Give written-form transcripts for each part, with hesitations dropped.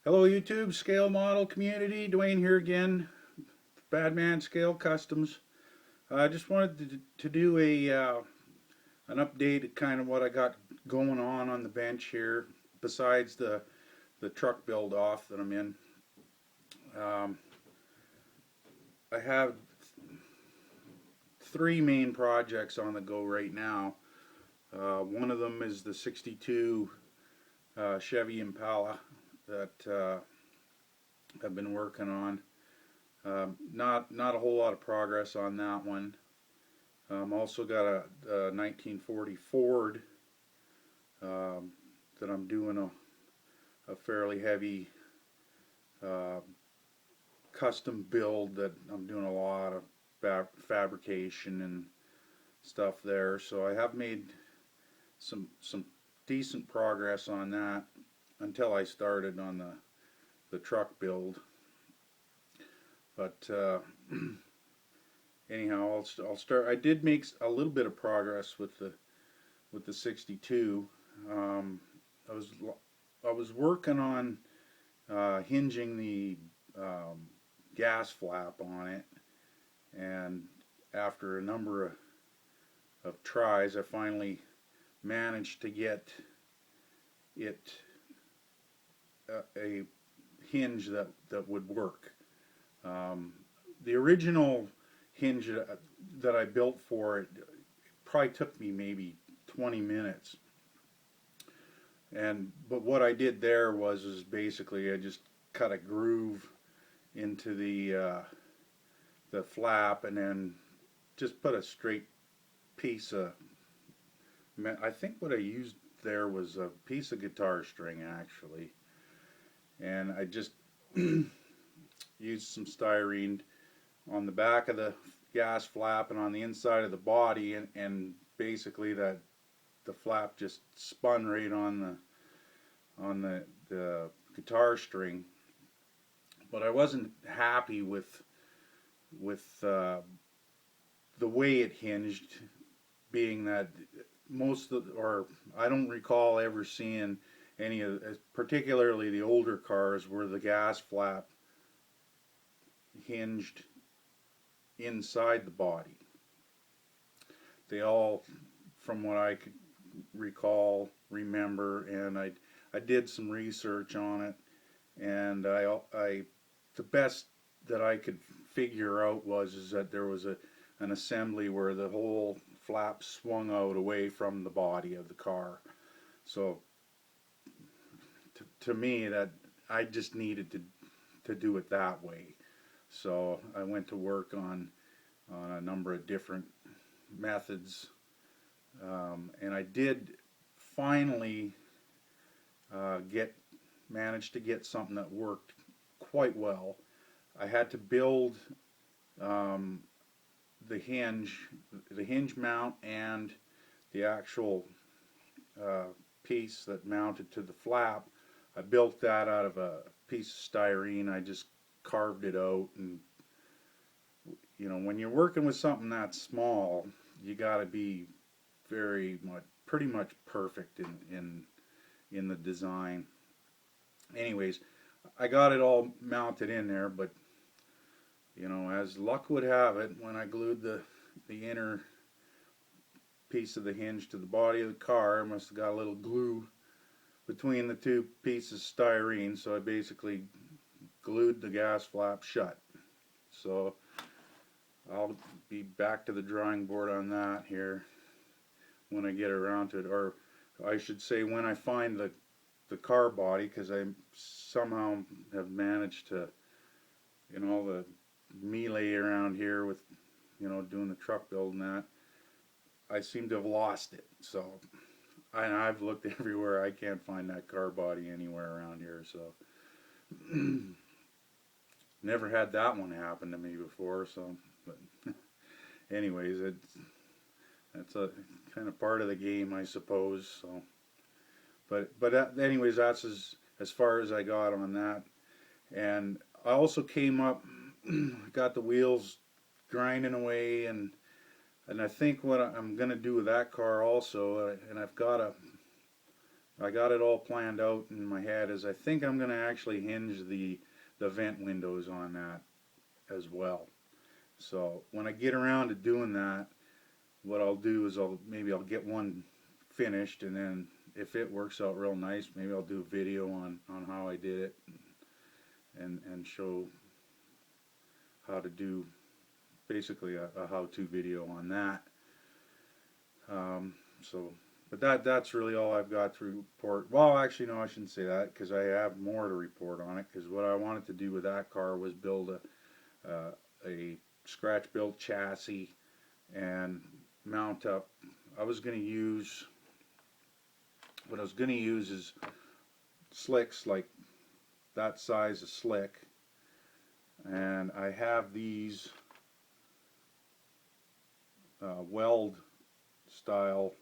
Hello YouTube, scale model community, Dwayne here again, Badman Scale Customs. I just wanted to do an update of kind of what I got going on the bench here, besides the truck build off that I'm in. Um, I have three main projects on the go right now. One of them is the 62 Chevy Impala that I've been working on. Not a whole lot of progress on that one. Also got a 1940 Ford that I'm doing a fairly heavy custom build that I'm doing a lot of fabrication and stuff there. So I have made some decent progress on that until I started on the truck build. But anyhow, I'll start. I did make a little bit of progress with the 62. I was working on hinging the gas flap on it, and after a number of tries, I finally managed to get it a hinge that would work. The original hinge that I built for it probably took me maybe 20 minutes. But what I did there was basically I just cut a groove into the flap and then just put a straight piece of, I think what I used there was a piece of guitar string actually, and I just used some styrene on the back of the gas flap and on the inside of the body, and basically the flap just spun right on the guitar string. But I wasn't happy with the way it hinged, being that I don't recall ever seeing any of, particularly the older cars, where the gas flap hinged inside the body. They all, from what I could remember, and I did some research on it, and the best that I could figure out is that there was an assembly where the whole flap swung out away from the body of the car. So to me, that I just needed to do it that way. So I went to work on a number of different methods, and I did finally manage to get something that worked quite well. I had to build the hinge mount, and the actual piece that mounted to the flap. I built that out of a piece of styrene. I just carved it out, and when you're working with something that small, you got to be pretty much perfect in the design. Anyways, I got it all mounted in there, but as luck would have it, when I glued the inner piece of the hinge to the body of the car, I must have got a little glue between the two pieces of styrene, so I basically glued the gas flap shut. So I'll be back to the drawing board on that here when I get around to it, or I should say when I find the car body, because I somehow have managed to, the melee around here with doing the truck build and that, I seem to have lost it. So I've looked everywhere. I can't find that car body anywhere around here. So never had that one happen to me before. So, but anyways, that's a kind of part of the game, I suppose. So, but anyways, that's as far as I got on that. And I also came up, got the wheels grinding away, and I think what I'm going to do with that car also, and I've got I got it all planned out in my head, is I think I'm going to actually hinge the vent windows on that as well. So when I get around to doing that, what I'll do is I'll get one finished, and then if it works out real nice, maybe I'll do a video on how I did it, and show how to do basically a how-to video on that. So, but that's really all I've got to report. Well, actually, no, I shouldn't say that, because I have more to report on it. Because what I wanted to do with that car was build a scratch-built chassis and mount up. I was going to use what I was going to use is slicks like that size of slick, and I have these weld style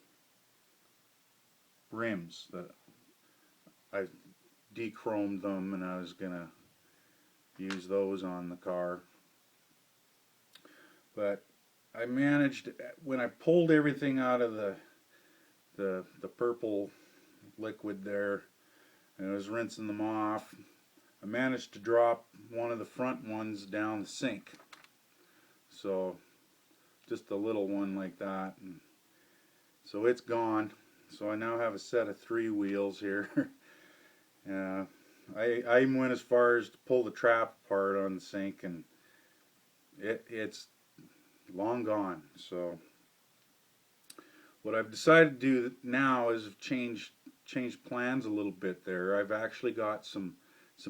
rims that I de-chromed them, and I was gonna use those on the car. But I managed, when I pulled everything out of the purple liquid there and I was rinsing them off, I managed to drop one of the front ones down the sink. So just a little one like that, and so it's gone. So I now have a set of 3 wheels here. I even went as far as to pull the trap apart on the sink, and it's long gone. So what I've decided to do now is change plans a little bit there. I've actually got some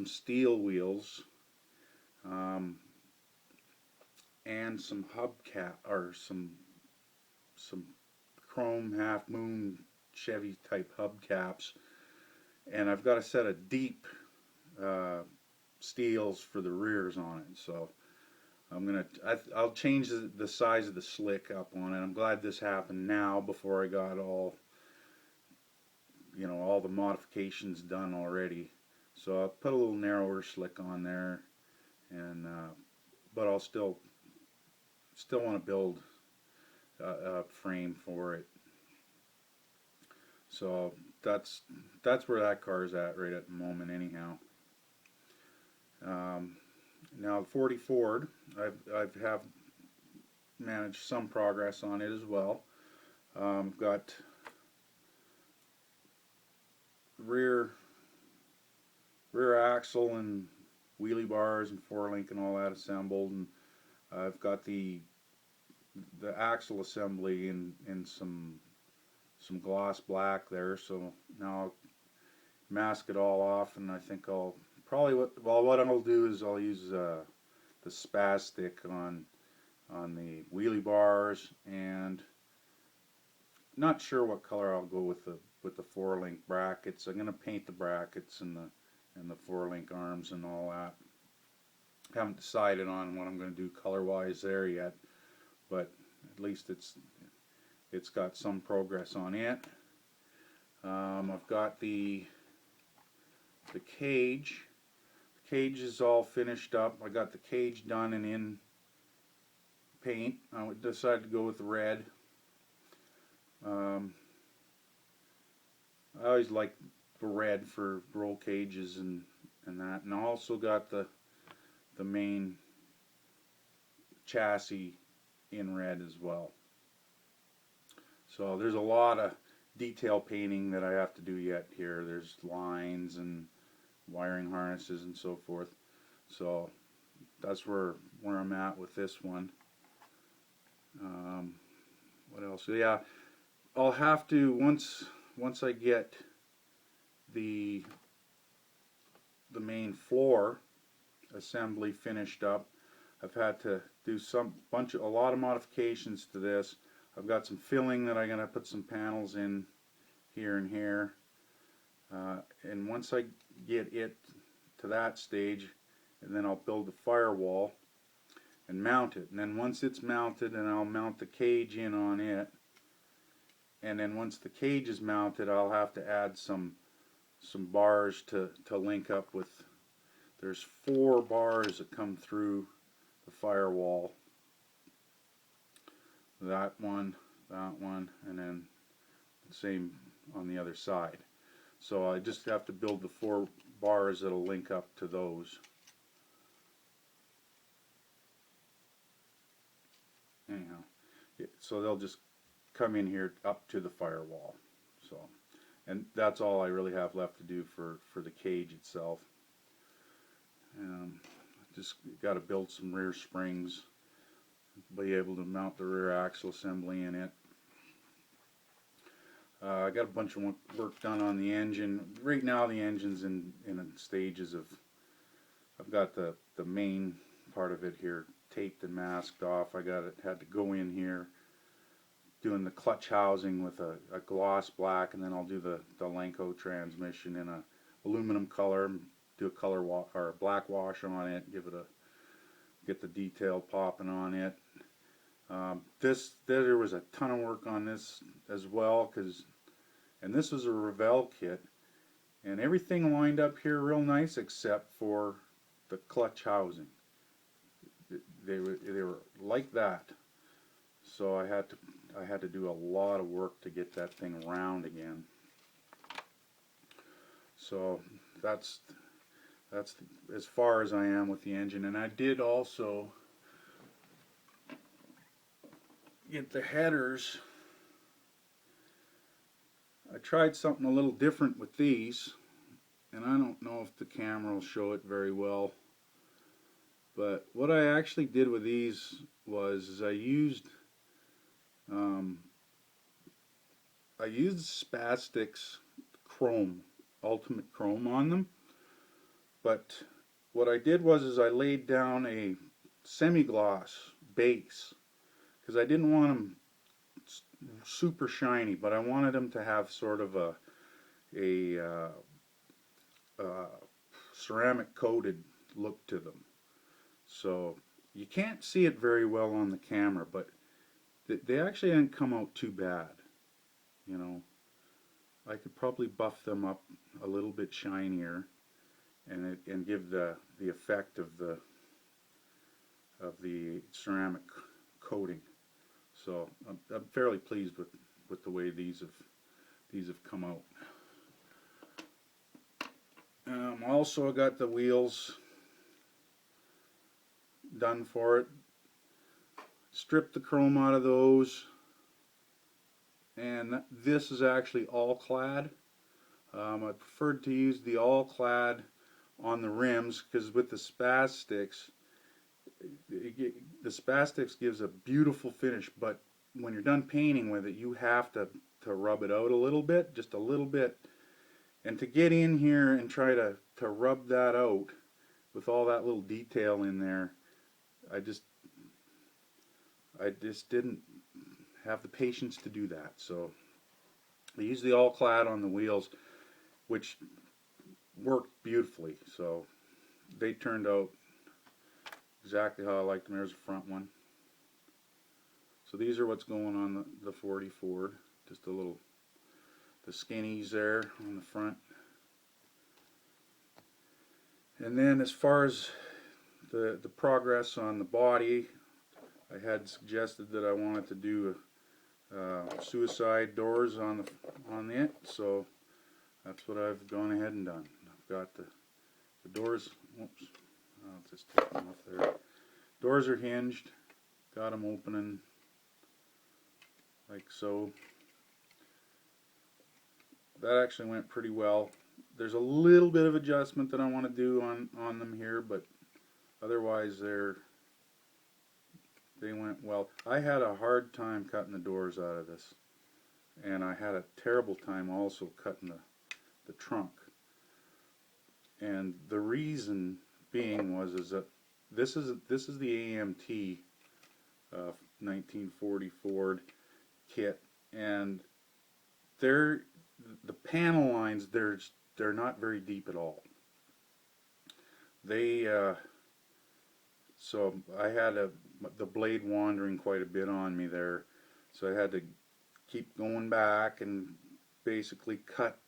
steel wheels, and some hubcap, or some chrome half moon Chevy type hubcaps, and I've got a set of deep steels for the rears on it. So I'll change the size of the slick up on it. I'm glad this happened now before I got all the modifications done already. So I'll put a little narrower slick on there, and but I'll still want to build a frame for it. So that's where that car is at right at the moment, anyhow. Now the 40 Ford, I've managed some progress on it as well. Got rear axle and wheelie bars and 4-link and all that assembled, and I've got the axle assembly in some gloss black there. So now I'll mask it all off, and I think I'll probably what I'll do is I'll use the spastic on the wheelie bars, and not sure what color I'll go with the 4-link brackets. I'm gonna paint the brackets and the 4-link arms and all that. Haven't decided on what I'm going to do color wise there yet, but at least it's got some progress on it. I've got the cage. The cage is all finished up. I got the cage done and in paint. I decided to go with the red. I always like the red for roll cages and that, and I also got the main chassis in red as well. So there's a lot of detail painting that I have to do yet here. There's lines and wiring harnesses and so forth. So that's where I'm at with this one. What else? Yeah, I'll have to, once I get the main floor assembly finished up, I've had to do a lot of modifications to this. I've got some filling that I'm going to put some panels in here and here, and once I get it to that stage, and then I'll build the firewall and mount it, and then once it's mounted, and I'll mount the cage in on it, and then once the cage is mounted, I'll have to add some bars to link up with. There's 4 bars that come through the firewall. That one, and then the same on the other side. So I just have to build the 4 bars that'll link up to those. Anyhow, so they'll just come in here up to the firewall. So, and that's all I really have left to do for the cage itself. Just got to build some rear springs, be able to mount the rear axle assembly in it. I got a bunch of work done on the engine. Right now the engine's in stages of, I've got the main part of it here taped and masked off. Had to go in here doing the clutch housing with a gloss black, and then I'll do the Lenco transmission in a aluminum color, do a color or a black wash on it, get the detail popping on it. There was a ton of work on this as well, and this was a Revell kit, and everything lined up here real nice except for the clutch housing. They were like that, so I had to do a lot of work to get that thing round again. So that's as far as I am with the engine. And I did also get the headers. I tried something a little different with these, and I don't know if the camera will show it very well, but what I actually did with these was I used Spastics chrome, ultimate chrome on them. But what I did was I laid down a semi-gloss base, because I didn't want them super shiny, but I wanted them to have sort of a ceramic coated look to them. So you can't see it very well on the camera, but they actually didn't come out too bad. You know, I could probably buff them up a little bit shinier and give the effect of the ceramic coating. So I'm fairly pleased with the way these have come out. Also, I got the wheels done for it. Stripped the chrome out of those, and this is actually all clad. I preferred to use the all clad on the rims, because with the Spastics, the Spastics gives a beautiful finish, but when you're done painting with it, you have to rub it out a little bit, just a little bit. And to get in here and try to rub that out with all that little detail in there, I just didn't have the patience to do that. So I used the all clad on the wheels, which worked beautifully. So they turned out exactly how I liked them. There's the front one. So these are what's going on the 40 Ford. Just a little, the skinnies there on the front. And then as far as the progress on the body, I had suggested that I wanted to do suicide doors on it, so that's what I've gone ahead and done. I've got the doors. Whoops, I'll just take them off there. Doors are hinged. Got them opening like so. That actually went pretty well. There's a little bit of adjustment that I want to do on them here, but otherwise they went well. I had a hard time cutting the doors out of this, and I had a terrible time also cutting the trunk. And the reason being is that this is the AMT 1940 Ford kit, and the panel lines, they're not very deep at all. So I had the blade wandering quite a bit on me there, so I had to keep going back and basically cut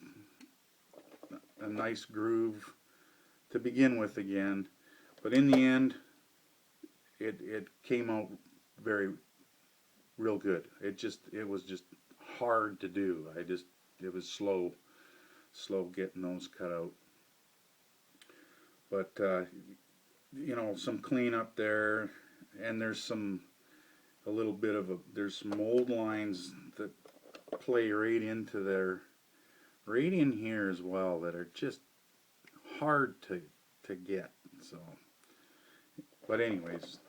a nice groove to begin with again. But in the end, it came out real good. It was just hard to do. It was slow. slow getting those cut out. But you know, some cleanup there, and there's a little bit of there's some mold lines that play right in here as well, that are just hard to get. So, but anyways,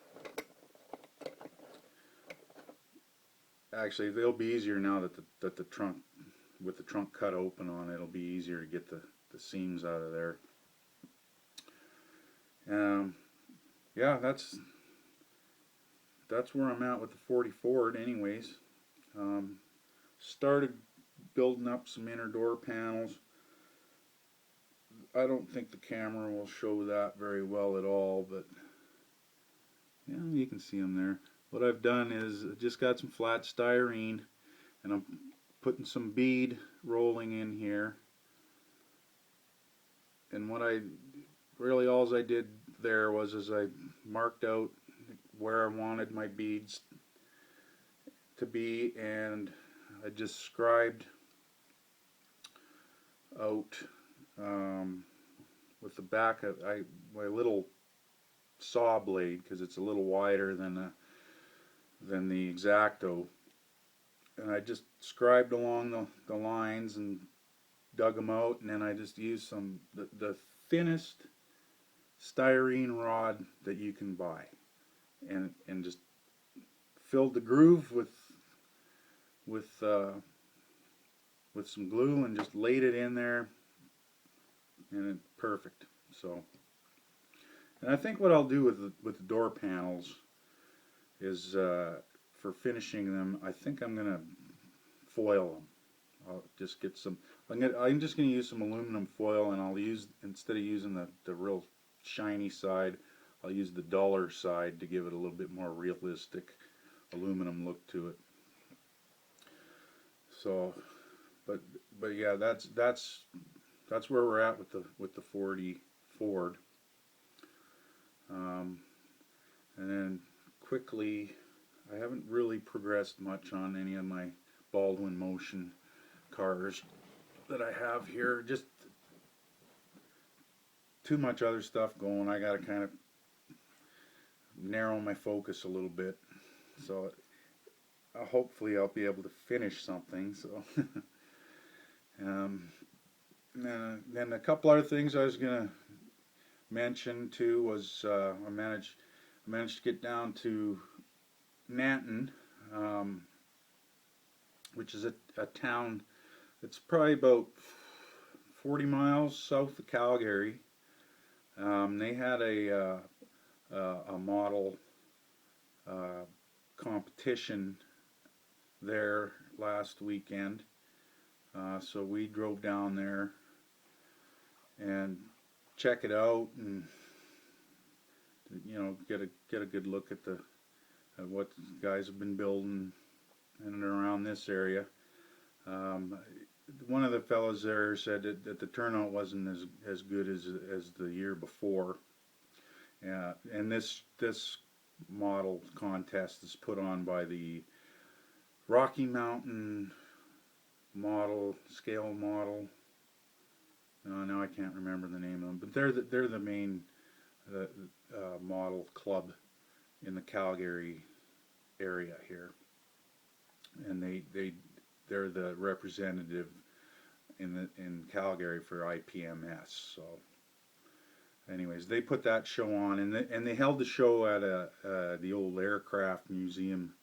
actually they'll be easier now that the trunk, with the trunk cut open on it, it'll be easier to get the seams out of there. Yeah, that's where I'm at with the 40 Ford. Anyways, started building up some inner door panels. I don't think the camera will show that very well at all, but yeah, you can see them there. What I've done is I just got some flat styrene, and I'm putting some bead rolling in here. And what I really, all I did there was I marked out where I wanted my beads to be, and I just scribed out with the back of my little saw blade, because it's a little wider than the X-Acto, and I just scribed along the lines and dug them out, and then I just used the thinnest styrene rod that you can buy, and just filled the groove with some glue, and just laid it in there, and it's perfect. So, and I think what I'll do with the door panels is, for finishing them, I think I'm gonna foil them. I'll just get some. I'm just gonna use some aluminum foil, and I'll use, instead of using the real shiny side, I'll use the duller side to give it a little bit more realistic aluminum look to it. So, but yeah, that's where we're at with the 40 Ford. And then quickly, I haven't really progressed much on any of my Baldwin Motion cars that I have here. Just too much other stuff going. I gotta kind of narrow my focus a little bit. So hopefully I'll be able to finish something. So then a couple other things I was gonna mention too was, I managed to get down to Nanton, which is a town that's probably about 40 miles south of Calgary. They had a model competition there last weekend, so we drove down there and check it out, and you know, get a good look at what the guys have been building in and around this area. One of the fellows there said that the turnout wasn't as good as the year before. And this model contest is put on by the Rocky Mountain scale model. Now I can't remember the name of them, but they're the main model club in the Calgary area here, and they're the representative in Calgary for IPMS. So, anyways, they put that show on, and they held the show at the old aircraft museum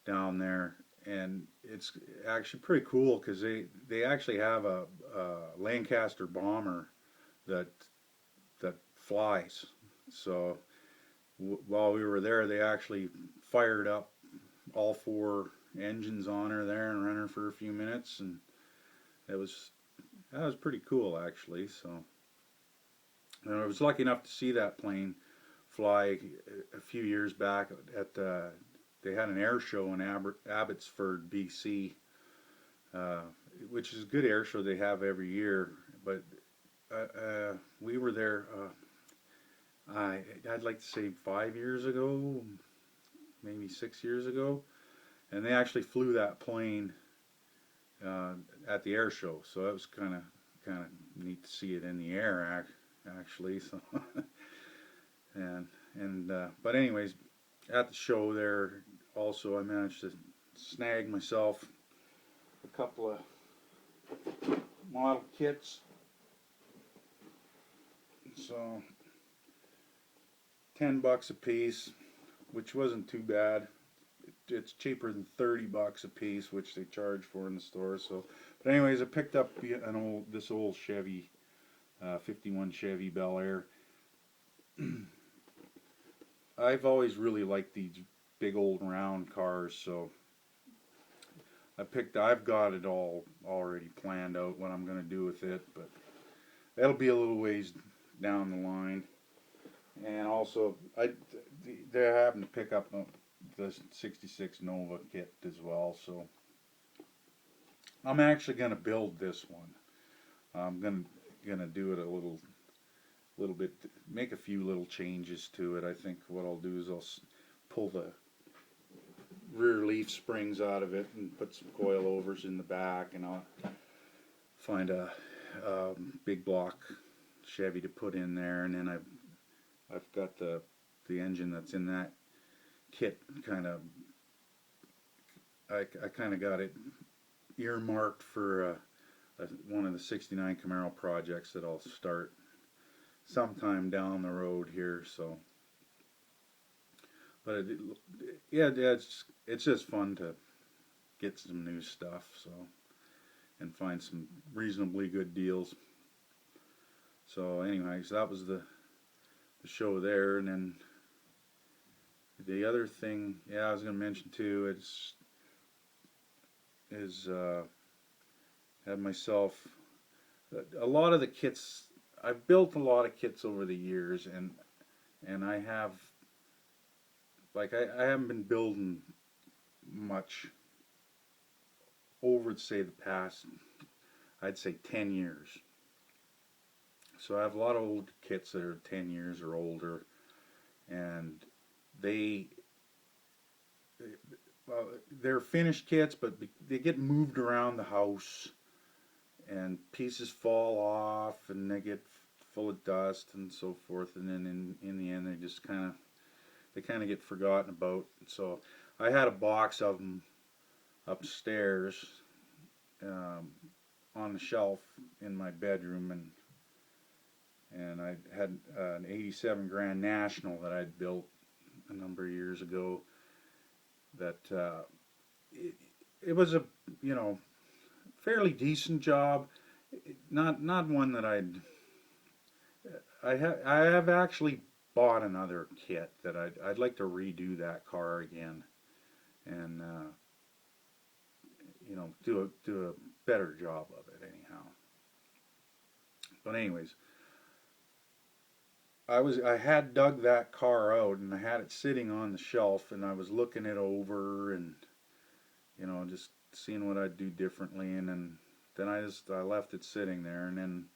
down there, and it's actually pretty cool because they actually have a Lancaster bomber that flies. So while we were there, they actually fired up all 4 engines on her there and ran her for a few minutes, and that was pretty cool actually. So, and I was lucky enough to see that plane fly a few years back at they had an air show in Abbotsford, BC, which is a good air show they have every year. But we were there, I'd like to say 5 years ago, maybe 6 years ago, and they actually flew that plane at the air show. So that was kind kind of neat to see it in the air actually. So but anyways, at the show there also I managed to snag myself a couple of model kits. So $10 a piece, which wasn't too bad. It's cheaper than $30 a piece, which they charge for in the store. So, but anyways, I picked up this old Chevy, 51 Chevy Bel Air. I've always really liked these big old round cars, so I've got it all already planned out what I'm going to do with it, but that'll be a little ways down the line. And also, they happen to pick up the 66 Nova kit as well, so I'm actually going to build this one. I'm gonna do it a little bit, make a few little changes to it. I think what I'll do is I'll pull the rear leaf springs out of it and put some coilovers in the back, and I'll find a big block Chevy to put in there, and then I've got the engine that's in that kit I kind of got it earmarked for one of the '69 Camaro projects that I'll start sometime down the road here. So, but it's just fun to get some new stuff, so, and find some reasonably good deals. So anyways, that was the show there. And then the other thing, I was going to mention too, had myself a lot of the kits. I've built a lot of kits over the years, and I have, like, I haven't been building much over, say, the past, I'd say 10 years. So I have a lot of old kits that are 10 years or older, and they're finished kits, but they get moved around the house, and pieces fall off, and they get full of dust and so forth, and then in the end they just kind of get forgotten about. So I had a box of them upstairs on the shelf in my bedroom, and I had an '87 Grand National that I'd built a number of years ago. That it was a fairly decent job, not one that I have actually bought another kit that I'd like to redo that car again, and do a better job of it anyhow. But anyways, I had dug that car out, and I had it sitting on the shelf, and I was looking it over, and just seeing what I'd do differently, and then I left it sitting there, and then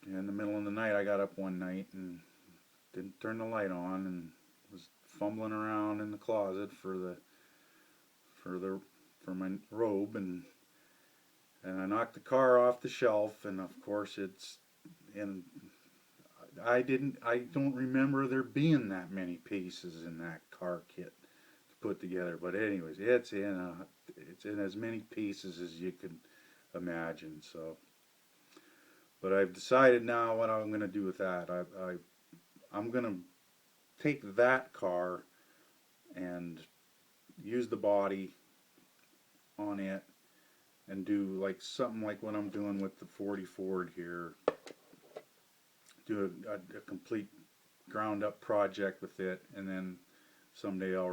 in the middle of the night I got up one night and didn't turn the light on, and was fumbling around in the closet for my robe, and I knocked the car off the shelf, and of course I don't remember there being that many pieces in that car kit to put together. But anyways, it's in as many pieces as you can imagine. So, but I've decided now what I'm going to do with that. I'm going to take that car and use the body on it and do like something like what I'm doing with the 40 Ford here. Do a complete ground up project with it, and then someday I'll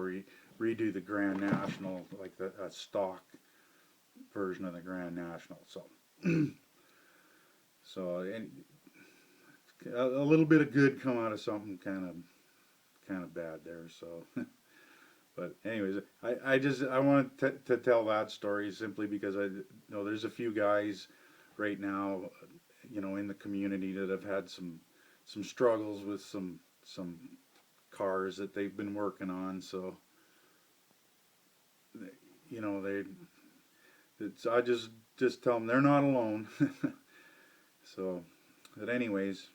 redo the Grand National, like a stock version of the Grand National. So and a little bit of good come out of something kind of bad there. So but anyways, I wanted to tell that story simply because I know there's a few guys right now, in the community that have had some struggles with some cars that they've been working on. So I just just tell them they're not alone. So, but anyways,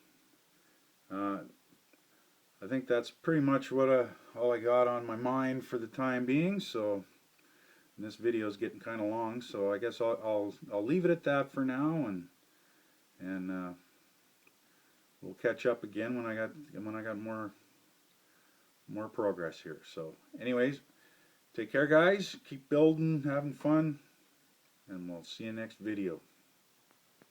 I think that's pretty much what all I got on my mind for the time being. So, and this video is getting kind of long, so I guess I'll leave it at that for now, and we'll catch up again when I got more progress here. So, anyways, take care, guys. Keep building, having fun, and we'll see you next video.